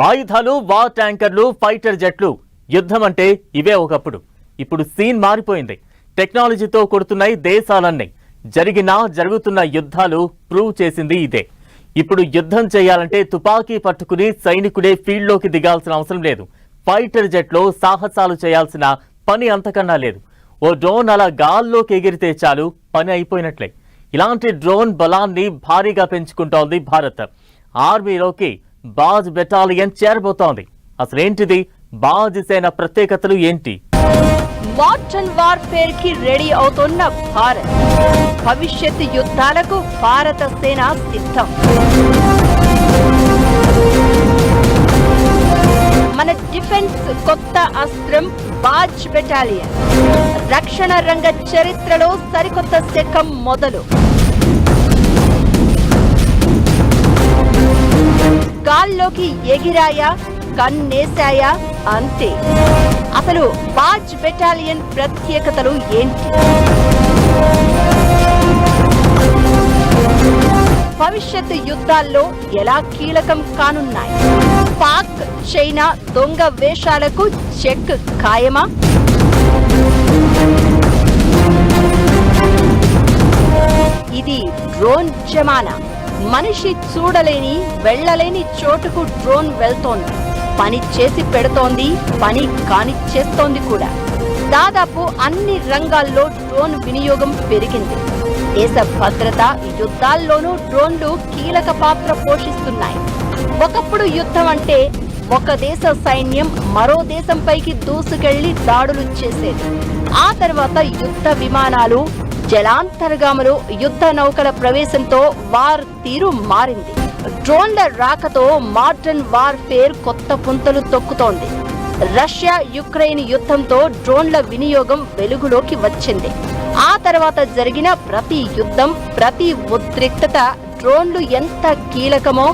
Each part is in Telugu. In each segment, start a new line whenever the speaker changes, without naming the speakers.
ఆయుధాలు, వార్ ట్యాంకర్లు, ఫైటర్ జెట్లు, యుద్ధం అంటే ఇవే ఒకప్పుడు. ఇప్పుడు సీన్ మారిపోయింది. టెక్నాలజీతో కొడుతున్నాయి దేశాలన్నీ. జరుగుతున్న యుద్ధాలు ప్రూవ్ చేసింది ఇదే. ఇప్పుడు యుద్ధం చేయాలంటే తుపాకీ పట్టుకుని సైనికుడే ఫీల్డ్లోకి దిగాల్సిన అవసరం లేదు. ఫైటర్ జెట్లో సాహసాలు చేయాల్సిన పని అంతకన్నా లేదు. ఓ డ్రోన్ అలా గాల్లోకి ఎగిరితే చాలు, పని అయిపోయినట్లే. ఇలాంటి డ్రోన్ బలాన్ని భారీగా పెంచుకుంటోంది భారత్. ఆర్మీలోకి బాజ్ బెటాలియన్ చేరబోతోంది. అసలేంటిది బాజ్ సేన ప్రత్యేకతలు ఏంటి?
మోడర్న్ వార్ఫేర్ కి రెడీ అవుతున్న భారత్. భవిష్యత్ యుద్ధాలకు భారత సేన సిద్ధం. మన డిఫెన్స్ కొత్త అస్త్రం బాజ్ బెటాలియన్. రక్షణ రంగ చరిత్రలో సరికొత్త శకం మొదలు. గాల్లోకి ఎగిరాయా, కన్నేశాయా, అంతే. అసలు బాజ్ బెటాలియన్ ప్రత్యేకతలు ఏంటి? భవిష్యత్ యుద్ధాల్లో ఎలా కీలకం కానున్నాయి? పాక్, చైనా దొంగ వేషాలకు చెక్ ఖాయమా? ఇది డ్రోన్ జమానా. మనిషి చూడలేని, వెళ్లలేని చోటుకు డ్రోన్ వెళ్తోంది. పని చేసి పెడుతోంది, పని కానిచ్చేస్తోంది కూడా. దాదాపు అన్ని రంగాల్లో డ్రోన్ వినియోగం పెరిగింది. దేశ భద్రత యుద్ధాల్లోనూ డ్రోన్లు కీలక పాత్ర పోషిస్తున్నాయి. ఒకప్పుడు యుద్ధం అంటే ఒక దేశ సైన్యం మరో దేశంపైకి దూసుకెళ్లి దాడులు చేసేది. ఆ తర్వాత యుద్ధ విమానాలు, జలాంతర్గాములు, యుద్ధ నౌకల ప్రవేశంతో వార్ తీరు మారింది. డ్రోన్ల రాకతో మోడర్న్ వార్ఫేర్ కొత్త పుంతలు తొక్కుతోంది. రష్యా యుక్రెయిన్ యుద్ధంతో డ్రోన్ల వినియోగం వెలుగులోకి వచ్చింది. ఆ తర్వాత జరిగిన ప్రతి యుద్ధం, ప్రతి ఉద్రిక్తత డ్రోన్లు ఎంత కీలకమో,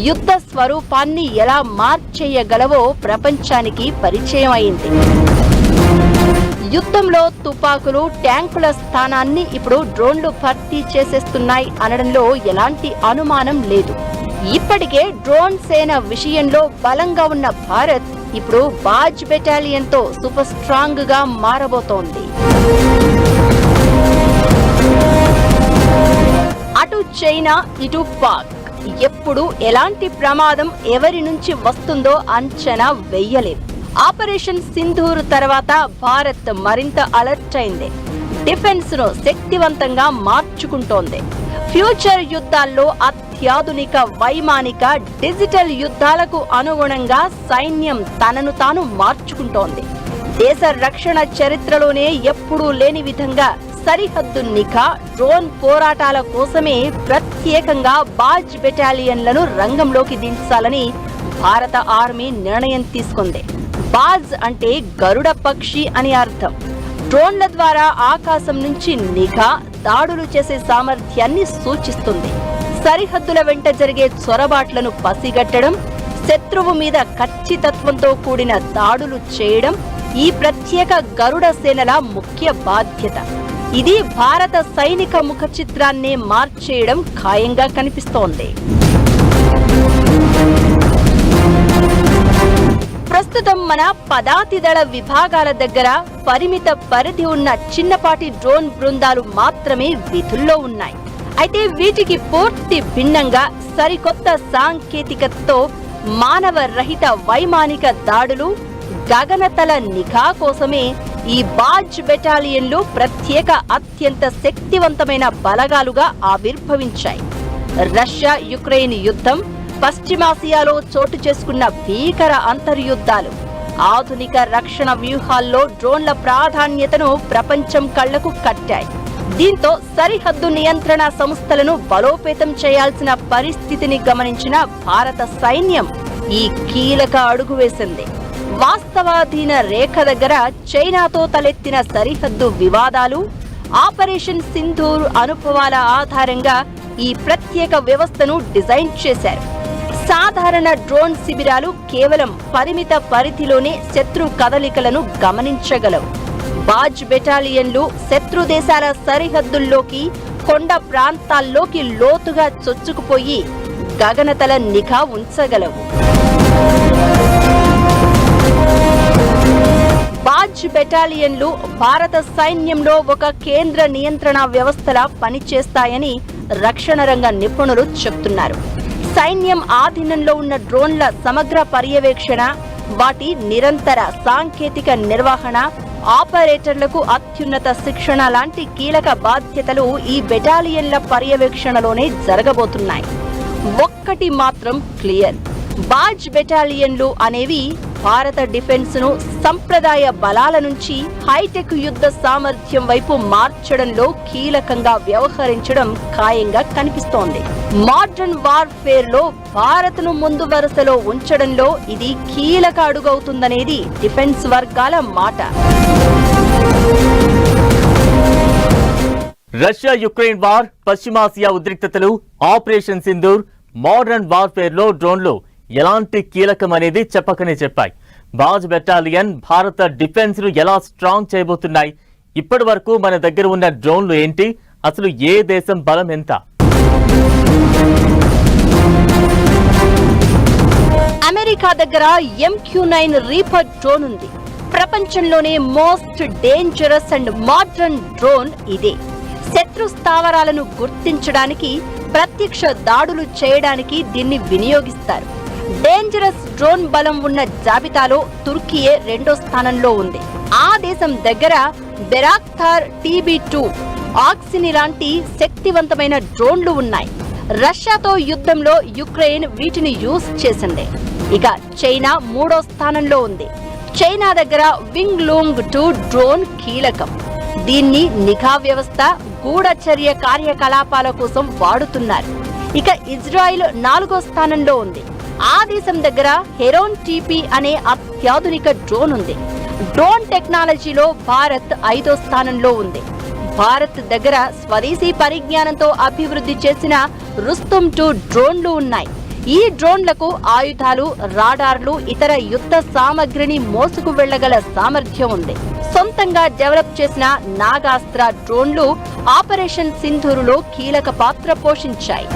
యుద్ధ స్వరూపాన్ని ఎలా మార్చేయగలవో ప్రపంచానికి పరిచయం అయింది. యుద్ధంలో తుపాకులు, ట్యాంకుల స్థానాన్ని ఇప్పుడు డ్రోన్లు భర్తీ చేసేస్తున్నాయి అనడంలో ఎలాంటి అనుమానం లేదు. ఇప్పటికే డ్రోన్ సేన విషయంలో బలంగా ఉన్న భారత్ ఇప్పుడు బాజ్ బెటాలియన్ తో సూపర్ స్ట్రాంగ్ గా మారబోతోంది. అటు చైనా, ఇటు పాక్. ఎప్పుడు ఎలాంటి ప్రమాదం ఎవరి నుంచి వస్తుందో అంచనా వెయ్యలేదు. ఆపరేషన్ సింధూర్ తర్వాత భారత్ మరింత అలర్ట్ అయింది. డిఫెన్స్ ను శక్తివంతంగా మార్చుకుంటోంది. ఫ్యూచర్ యుద్ధాల్లో అత్యాధునిక, వైమానిక, డిజిటల్ యుద్ధాలకు అనుగుణంగా సైన్యం తనను తాను మార్చుకుంటోంది. దేశ రక్షణ చరిత్రలోనే ఎప్పుడూ లేని విధంగా సరిహద్దు నిఘా, డ్రోన్ పోరాటాల కోసమే ప్రత్యేకంగా బాజ్ బెటాలియన్లను రంగంలోకి దించాలని భారత ఆర్మీ నిర్ణయం తీసుకుంది. బాజ్ అంటే గరుడ పక్షి అని అర్థం. డ్రోన్ల ద్వారా ఆకాశం నుంచి నిఘా, దాడులు చేసే సామర్థ్యాన్ని సూచిస్తుంది. సరిహద్దుల వెంట జరిగే చొరబాట్లను పసిగట్టడం, శత్రువు మీద ఖచ్చితత్వంతో కూడిన దాడులు చేయడం ఈ ప్రత్యేక గరుడ సేనల ముఖ్య బాధ్యత. ఇది భారత సైనిక ముఖ చిత్రాన్నే మార్చేయడం ఖాయంగా కనిపిస్తోంది. ప్రస్తుతం మన పదాతిదళ విభాగాల దగ్గర పరిమిత పరిధి ఉన్న చిన్నపాటి డ్రోన్ బృందాలు మాత్రమే విధుల్లో ఉన్నాయి. అయితే వీటికి పూర్తి భిన్నంగా సరికొత్త సాంకేతికతతో మానవ రహిత వైమానిక దాడులు, గగనతల నిఘా కోసమే ఈ బాజ్ బెటాలియన్లు ప్రత్యేక, అత్యంత శక్తివంతమైన బలగాలుగా ఆవిర్భవించాయి. రష్యా యుక్రెయిన్ యుద్ధం, పశ్చిమాసియాలో చోటు చేసుకున్న భీకర అంతర్యుద్ధాలు, ఆధునిక రక్షణ వ్యూహాల్లో డ్రోన్ల ప్రాధాన్యతను ప్రపంచం కళ్లకు కట్టాయి. దీంతో సరిహద్దు నియంత్రణ సంస్థలను బలోపేతం చేయాల్సిన పరిస్థితిని గమనించిన భారత సైన్యం ఈ కీలక అడుగు వేసింది. వాస్తవాధీన రేఖ దగ్గర చైనాతో తలెత్తిన సరిహద్దు వివాదాలు, ఆపరేషన్ సింధూర్ అనుభవాల ఆధారంగా ఈ ప్రత్యేక వ్యవస్థను డిజైన్ చేశారు. సాధారణ డ్రోన్ శిబిరాలు కేవలం పరిమిత పరిధిలోనే శత్రు కదలికలను గమనించగలవు. బాజ్ బెటాలియన్లు శత్రు దేశాల సరిహద్దుల్లోకి, కొండ ప్రాంతాల్లోకి లోతుగా చొచ్చుకుపోయి గగనతల నిఘా ఉంచగలవు. బెటాలియన్లు భారత సైన్యంలో ఒక కేంద్ర నియంత్రణ వ్యవస్థలా పనిచేస్తాయని రక్షణ రంగ నిపుణులు చెప్తున్నారు. సైన్యం ఆధీనంలో ఉన్న డ్రోన్ల సమగ్ర పర్యవేక్షణ, వాటి నిరంతర సాంకేతిక నిర్వహణ, ఆపరేటర్లకు అత్యున్నత శిక్షణ లాంటి కీలక బాధ్యతలు ఈ బెటాలియన్ల పర్యవేక్షణలోనే జరగబోతున్నాయి. ఒక్కటి మాత్రం క్లియర్, బాజ్ బెటాలియన్లు అనేవి భారత డిఫెన్స్ ను సంప్రదాయ బలాల నుంచి హైటెక్ యుద్ధ సామర్థ్యం వైపు మార్చడంలో కీలకంగా వ్యవహరించడం ఖాయంగా కనిపిస్తోంది. మోడర్న్ వార్ఫేర్ లో భారత్ ను ముందు వరుసలో ఉంచడంలో ఇది కీలక అడుగవుతుందనేది డిఫెన్స్ వర్గాల మాట.
రష్యా యుక్రెయిన్ వార్, పశ్చిమాసియా ఉద్రిక్తతలు, ఆపరేషన్ సింధూర్, మోడర్న్ వార్ఫేర్ లో డ్రోన్లు ఎలాంటి కీలకం అనేది చెప్పకనే చెప్పాయి. బాజ్ బెటాలియన్ భారత డిఫెన్స్ ను ఎలా స్ట్రాంగ్ చేయబోతున్నాయి? ఇప్పటి వరకు మన దగ్గర ఉన్న డ్రోన్లు ఏంటి? అసలు ఏ దేశం బలం ఎంత?
అమెరికా దగ్గర MQ-9 రీపర్ డ్రోన్ ఉంది. ప్రపంచంలోనే most dangerous and modern drone ఇదే. శత్రు స్థావరాలను గుర్తించడానికి, ప్రత్యక్ష దాడులు చేయడానికి దీన్ని వినియోగిస్తారు. డేంజరస్ డ్రోన్ బలం ఉన్న జాబితాలో తుర్కీయే 2వ స్థానంలో ఉంది. ఆ దేశం దగ్గర బెరాక్తార్ TB2, ఆక్సిని లాంటి శక్తివంతమైన డ్రోన్లు ఉన్నాయి. రష్యాతో యుద్ధంలో యుక్రెయిన్ వీటిని యూజ్ చేసింది. ఇక చైనా 3వ స్థానంలో ఉంది. చైనా దగ్గర వింగ్ లూంగ్ 2 డ్రోన్ కీలకం. దీన్ని నిఘా వ్యవస్థ, గూఢచర్య కార్యకలాపాల కోసం వాడుతున్నారు. ఇక ఇజ్రాయిల్ 4వ స్థానంలో ఉంది. ఆ దేశం దగ్గర హెరోన్ TP అనే అత్యాధునిక డ్రోన్ ఉంది. డ్రోన్ టెక్నాలజీలో భారత్ 5వ స్థానంలో ఉంది. భారత్ దగ్గర స్వదేశీ పరిజ్ఞానంతో అభివృద్ధి చేసిన రుస్తుం 2 డ్రోన్లు ఉన్నాయి. ఈ డ్రోన్లకు ఆయుధాలు, రాడార్లు, ఇతర యుద్ధ సామగ్రిని మోసుకు వెళ్లగల సామర్థ్యం ఉంది. సొంతంగా డెవలప్ చేసిన నాగాస్త్ర డ్రోన్లు ఆపరేషన్ సింధూరులో కీలక పాత్ర పోషించాయి.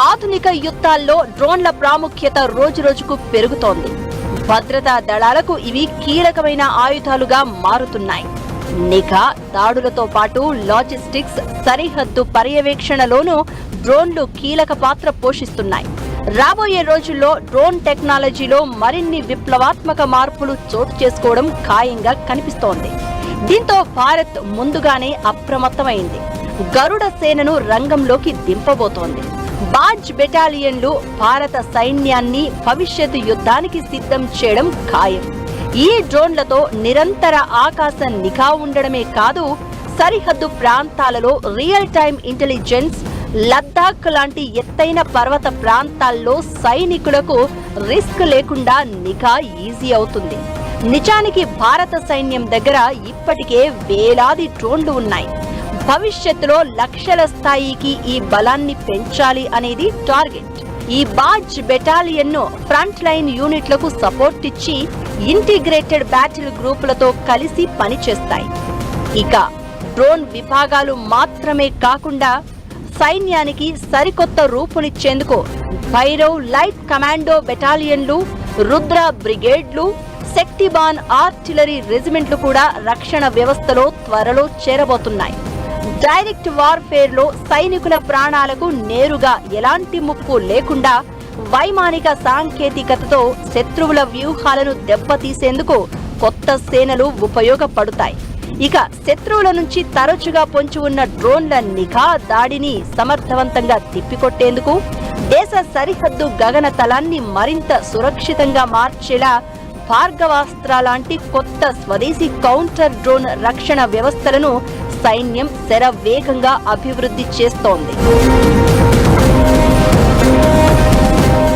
ఆధునిక యుద్ధాల్లో డ్రోన్ల ప్రాముఖ్యత రోజురోజుకు పెరుగుతోంది. భద్రతా దళాలకు ఇవి కీలకమైన ఆయుధాలుగా మారుతున్నాయి. నిఘా, దాడులతో పాటు లాజిస్టిక్స్, సరిహద్దు పర్యవేక్షణలోనూ డ్రోన్లు కీలక పాత్ర పోషిస్తున్నాయి. రాబోయే రోజుల్లో డ్రోన్ టెక్నాలజీలో మరిన్ని విప్లవాత్మక మార్పులు చోటు చేసుకోవడం ఖాయంగా కనిపిస్తోంది. దీంతో భారత్ ముందుగానే అప్రమత్తమైంది. గరుడ సేనను రంగంలోకి దింపబోతోంది. బాజ్ బెటాలియన్లు భారత సైన్యాన్ని భవిష్యత్తు యుద్ధానికి సిద్ధం చేయడం ఖాయం. ఈ డ్రోన్లతో నిరంతర ఆకాశ నిఘా ఉండడమే కాదు, సరిహద్దు ప్రాంతాలలో రియల్ టైమ్ ఇంటెలిజెన్స్, లద్దాఖ్ లాంటి ఎత్తైన పర్వత ప్రాంతాల్లో సైనికులకు రిస్క్ లేకుండా నిఘా ఈజీ అవుతుంది. నిజానికి భారత సైన్యం దగ్గర ఇప్పటికే వేలాది డ్రోన్లు ఉన్నాయి. భవిష్యత్తులో లక్షల స్థాయికి ఈ బలాన్ని పెంచాలి అనేది టార్గెట్. ఈ బాజ్ బెటాలియన్ ను ఫ్రంట్ లైన్ యూనిట్లకు సపోర్ట్ ఇచ్చి ఇంటిగ్రేటెడ్ బ్యాటిల్ గ్రూపులతో కలిసి పనిచేస్తాయి. ఇక డ్రోన్ విభాగాలు మాత్రమే కాకుండా సైన్యానికి సరికొత్త రూపునిచ్చేందుకు భైరవ్ లైట్ కమాండో బెటాలియన్లు, రుద్ర బ్రిగేడ్లు, శక్తిబాన్ ఆర్టిలరీ రెజిమెంట్లు కూడా రక్షణ వ్యవస్థలో త్వరలో చేరబోతున్నాయి. డైరెక్ట్ వార్ఫేర్ లో సైనికుల ప్రాణాలకు నేరుగా ఎలాంటి ముప్పు లేకుండా వైమానిక సాంకేతికతతో శత్రువుల వ్యూహాలను దెబ్బతీసేందుకు కొత్త సేనలు ఉపయోగపడతాయి. ఇక శత్రువుల నుంచి తరచుగా పొంచి ఉన్న డ్రోన్ల నిఘా దాడిని సమర్థవంతంగా తిప్పికొట్టేందుకు, దేశ సరిహద్దు గగనతలాన్ని మరింత సురక్షితంగా మార్చేలా భార్గవాస్త్ర లాంటి కొత్త స్వదేశీ కౌంటర్ డ్రోన్ రక్షణ వ్యవస్థలను సైన్యం శరవేగంగా అభివృద్ధి చేస్తోంది.